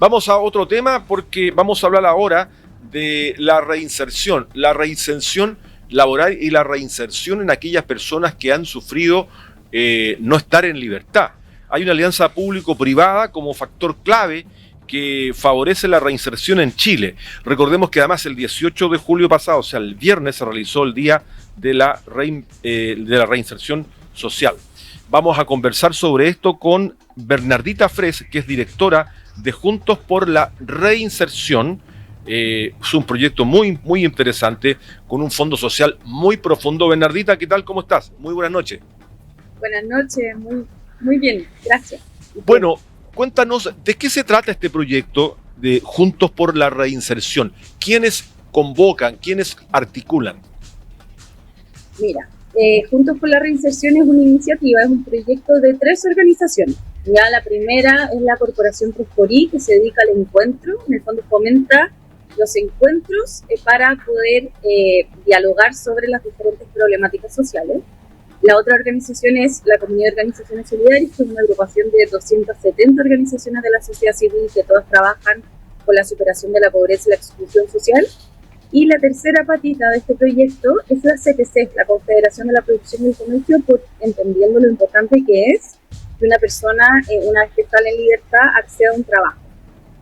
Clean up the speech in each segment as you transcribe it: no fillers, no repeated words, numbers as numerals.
Vamos a otro tema porque vamos a hablar ahora de la reinserción laboral y la reinserción en aquellas personas que han sufrido no estar en libertad. Hay una alianza público-privada como factor clave que favorece la reinserción en Chile. Recordemos que además el 18 de julio pasado, o sea, el viernes, se realizó el Día de la Reinserción Social. Vamos a conversar sobre esto con Bernardita Fres, que es directora de Juntos por la Reinserción. Es un proyecto muy, muy interesante, con un fondo social muy profundo. Bernardita, ¿qué tal? ¿Cómo estás? Muy buenas noches. Buenas noches, muy bien, gracias. Bueno, cuéntanos, ¿de qué se trata este proyecto de Juntos por la Reinserción? ¿Quiénes convocan? ¿Quiénes articulan? Mira, Juntos por la Reinserción es una iniciativa, es un proyecto de 3 organizaciones. Ya la primera es la Corporación Prosporí, que se dedica al encuentro, en el fondo fomenta los encuentros para poder dialogar sobre las diferentes problemáticas sociales. La otra organización es la Comunidad de Organizaciones Solidarias, que es una agrupación de 270 organizaciones de la sociedad civil que todas trabajan con la superación de la pobreza y la exclusión social. Y la tercera patita de este proyecto es la CPC, la Confederación de la Producción y el Comercio, entendiendo lo importante que es que una persona, una vez que sale en libertad, acceda a un trabajo.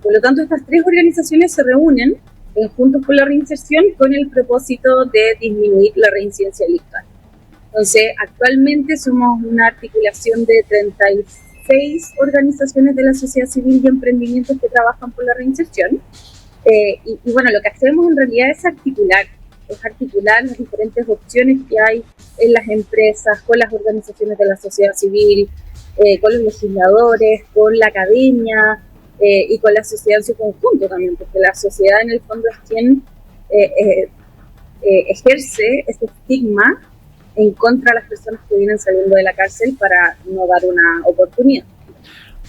Por lo tanto, estas 3 organizaciones se reúnen Juntos por la Reinserción con el propósito de disminuir la reincidencia delictual. Entonces, actualmente somos una articulación de 36 organizaciones de la sociedad civil y emprendimientos que trabajan por la reinserción. Y bueno, lo que hacemos en realidad es articular las diferentes opciones que hay en las empresas, con las organizaciones de la sociedad civil, con los legisladores, con la academia y con la sociedad en su conjunto también, porque la sociedad en el fondo es quien ejerce ese estigma en contra de las personas que vienen saliendo de la cárcel para no dar una oportunidad.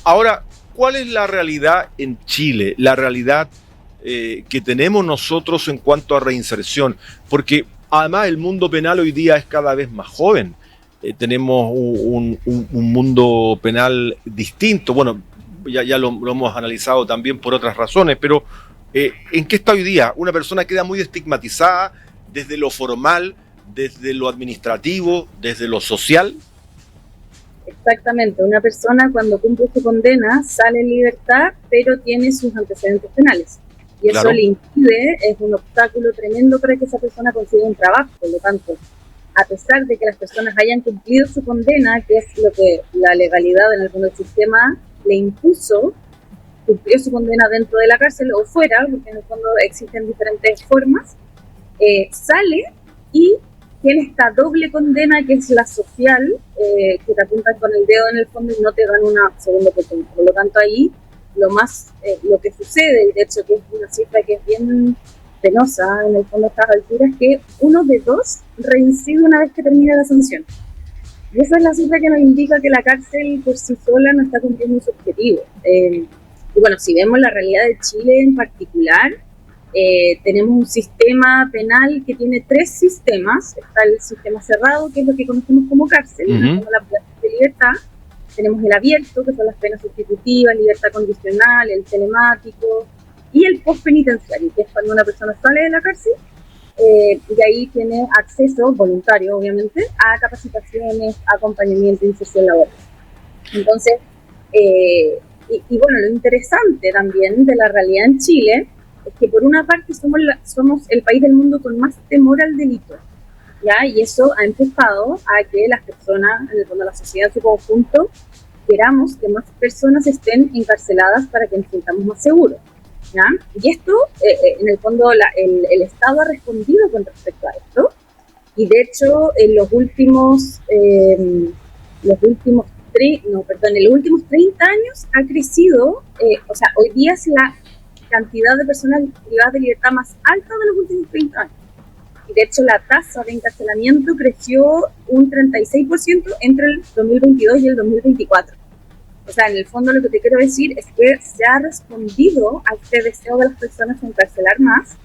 Ahora, ¿cuál es la realidad en Chile? La realidad que tenemos nosotros en cuanto a reinserción, porque además el mundo penal hoy día es cada vez más joven. Tenemos un mundo penal distinto. Bueno, ya lo hemos analizado también por otras razones, pero ¿en qué está hoy día? Una persona queda muy estigmatizada desde lo formal, desde lo administrativo, desde lo social. Exactamente, una persona cuando cumple su condena sale en libertad, pero tiene sus antecedentes penales. Y eso le impide, es un obstáculo tremendo para que esa persona consiga un trabajo. Por lo tanto, a pesar de que las personas hayan cumplido su condena, que es lo que la legalidad en el fondo del sistema le impuso, cumplió su condena dentro de la cárcel o fuera, porque en el fondo existen diferentes formas, sale y tiene esta doble condena que es la social, que te apuntan con el dedo en el fondo y no te dan una segunda oportunidad. Por lo tanto, ahí lo que sucede, y de hecho que es una cifra que es bien penosa en el fondo a estas alturas, es que 1 de 2 reincide una vez que termina la sanción. Y esa es la cifra que nos indica que la cárcel por sí sola no está cumpliendo su objetivo. Y bueno, si vemos la realidad de Chile en particular, tenemos un sistema penal que tiene 3 sistemas. Está el sistema cerrado, que es lo que conocemos como cárcel, como la privación de libertad. Tenemos el abierto, que son las penas sustitutivas, libertad condicional, el telemático, y el postpenitenciario, que es cuando una persona sale de la cárcel y ahí tiene acceso, voluntario obviamente, a capacitaciones, acompañamiento y inserción laboral. Entonces, y bueno, lo interesante también de la realidad en Chile es que por una parte somos el país del mundo con más temor al delito, ¿ya? Y eso ha empujado a que las personas, en el fondo la sociedad en su conjunto, queramos que más personas estén encarceladas para que nos sintamos más seguros, ¿ya? Y esto, en el fondo, el Estado ha respondido con respecto a esto, y de hecho, en los últimos 30 años ha crecido, o sea, hoy día es la cantidad de personas privadas de libertad más alta de los últimos 30 años. Y de hecho, la tasa de encarcelamiento creció un 36% entre el 2022 y el 2024. O sea, en el fondo lo que te quiero decir es que se ha respondido a este deseo de las personas de encarcelar más,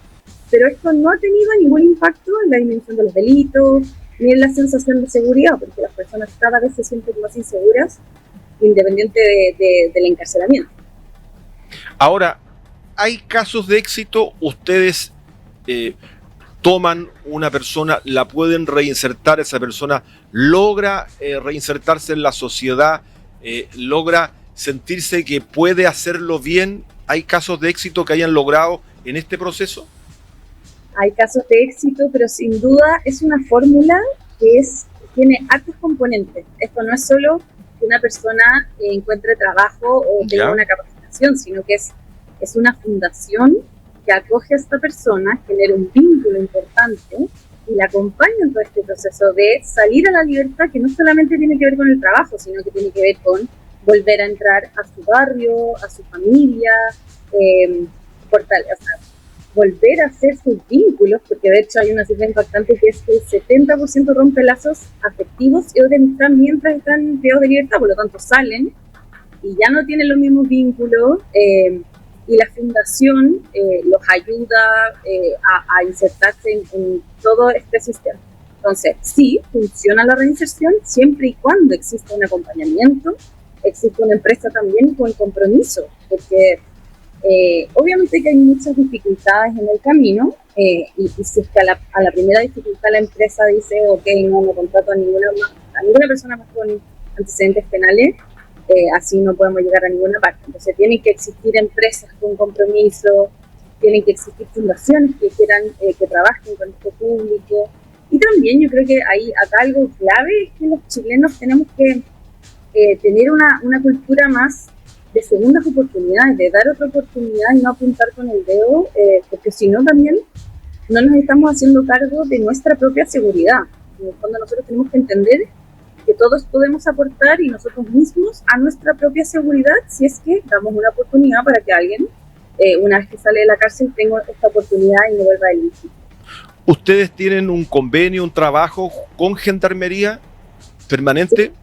pero esto no ha tenido ningún impacto en la dimensión de los delitos, ni en la sensación de seguridad, porque las personas cada vez se sienten más inseguras, independiente del encarcelamiento. Ahora, ¿hay casos de éxito? ¿Ustedes toman una persona, la pueden reinsertar, esa persona logra reinsertarse en la sociedad, logra sentirse que puede hacerlo bien? ¿Hay casos de éxito que hayan logrado en este proceso? Hay casos de éxito, pero sin duda es una fórmula que tiene altos componentes. Esto no es solo que una persona encuentre trabajo o tenga una capacitación, sino que es una fundación que acoge a esta persona, genera un vínculo importante y la acompaña en todo este proceso de salir a la libertad, que no solamente tiene que ver con el trabajo, sino que tiene que ver con volver a entrar a su barrio, a su familia, volver a hacer sus vínculos, porque de hecho hay una cifra impactante que es que el 70% rompe lazos afectivos y de amistad mientras están privados de libertad, por lo tanto salen y ya no tienen los mismos vínculos, y la fundación los ayuda a insertarse en todo este sistema. Entonces, sí, funciona la reinserción siempre y cuando exista un acompañamiento, existe una empresa también con compromiso, porque obviamente que hay muchas dificultades en el camino, y si es que a la primera dificultad la empresa dice, ok, no contrato a ninguna persona más con antecedentes penales, así no podemos llegar a ninguna parte. Entonces tienen que existir empresas con compromiso, tienen que existir fundaciones que quieran que trabajen con este público, y también yo creo que acá algo clave es que los chilenos tenemos que tener una cultura más de segundas oportunidades, de dar otra oportunidad y no apuntar con el dedo, porque si no también no nos estamos haciendo cargo de nuestra propia seguridad. En el fondo nosotros tenemos que entender que todos podemos aportar y nosotros mismos a nuestra propia seguridad si es que damos una oportunidad para que alguien, una vez que sale de la cárcel, tenga esta oportunidad y no vuelva a delinquir. ¿Ustedes tienen un convenio, un trabajo con Gendarmería permanente? Sí.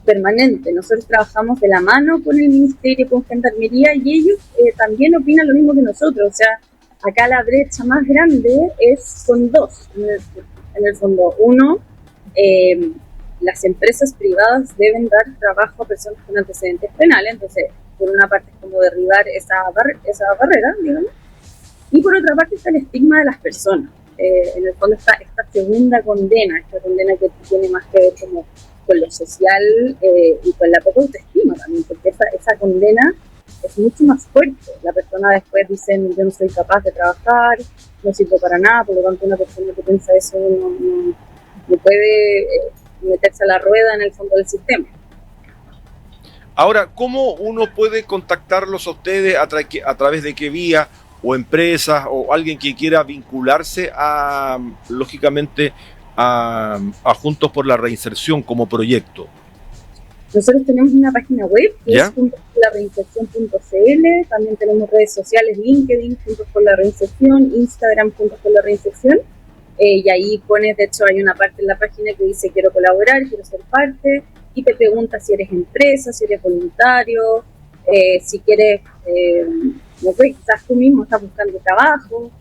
Permanente. Nosotros trabajamos de la mano con el Ministerio, con Gendarmería, y ellos también opinan lo mismo que nosotros. O sea, acá la brecha más grande son dos. En el fondo, uno, las empresas privadas deben dar trabajo a personas con antecedentes penales. Entonces, por una parte es como derribar esa barrera, digamos, y por otra parte está el estigma de las personas. En el fondo está esta segunda condena, esta condena que tiene más que ver como con lo social y con la poca autoestima también, porque esa condena es mucho más fuerte. La persona después dice, yo no soy capaz de trabajar, no sirvo para nada, por lo tanto una persona que piensa eso no puede meterse a la rueda en el fondo del sistema. Ahora, ¿cómo uno puede contactarlos a ustedes? ¿A través de qué vía? ¿O empresas? ¿O alguien que quiera vincularse lógicamente, a Juntos por la Reinserción como proyecto? Nosotros tenemos una página web que es juntosporlareinserción.cl, también tenemos redes sociales, LinkedIn, Juntos por la Reinserción, Instagram, Juntos por la Reinserción, y ahí pones, de hecho hay una parte en la página que dice quiero colaborar, quiero ser parte, y te pregunta si eres empresa, si eres voluntario, si quieres, no sé, quizás tú mismo estás buscando trabajo,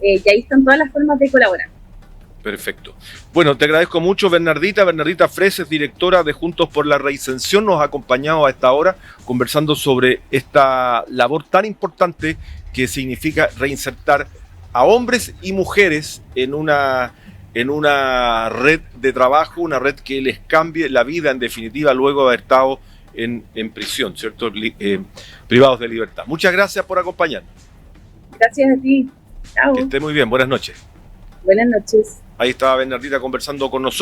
y ahí están todas las formas de colaborar. Perfecto. Bueno, te agradezco mucho, Bernardita. Bernardita Freses, directora de Juntos por la Reinserción, nos ha acompañado a esta hora conversando sobre esta labor tan importante que significa reinsertar a hombres y mujeres en una red de trabajo, una red que les cambie la vida, en definitiva, luego de haber estado en prisión, ¿cierto? Privados de libertad. Muchas gracias por acompañarnos. Gracias a ti. Chao. Que esté muy bien. Buenas noches. Buenas noches. Ahí estaba Bernardita conversando con nosotros.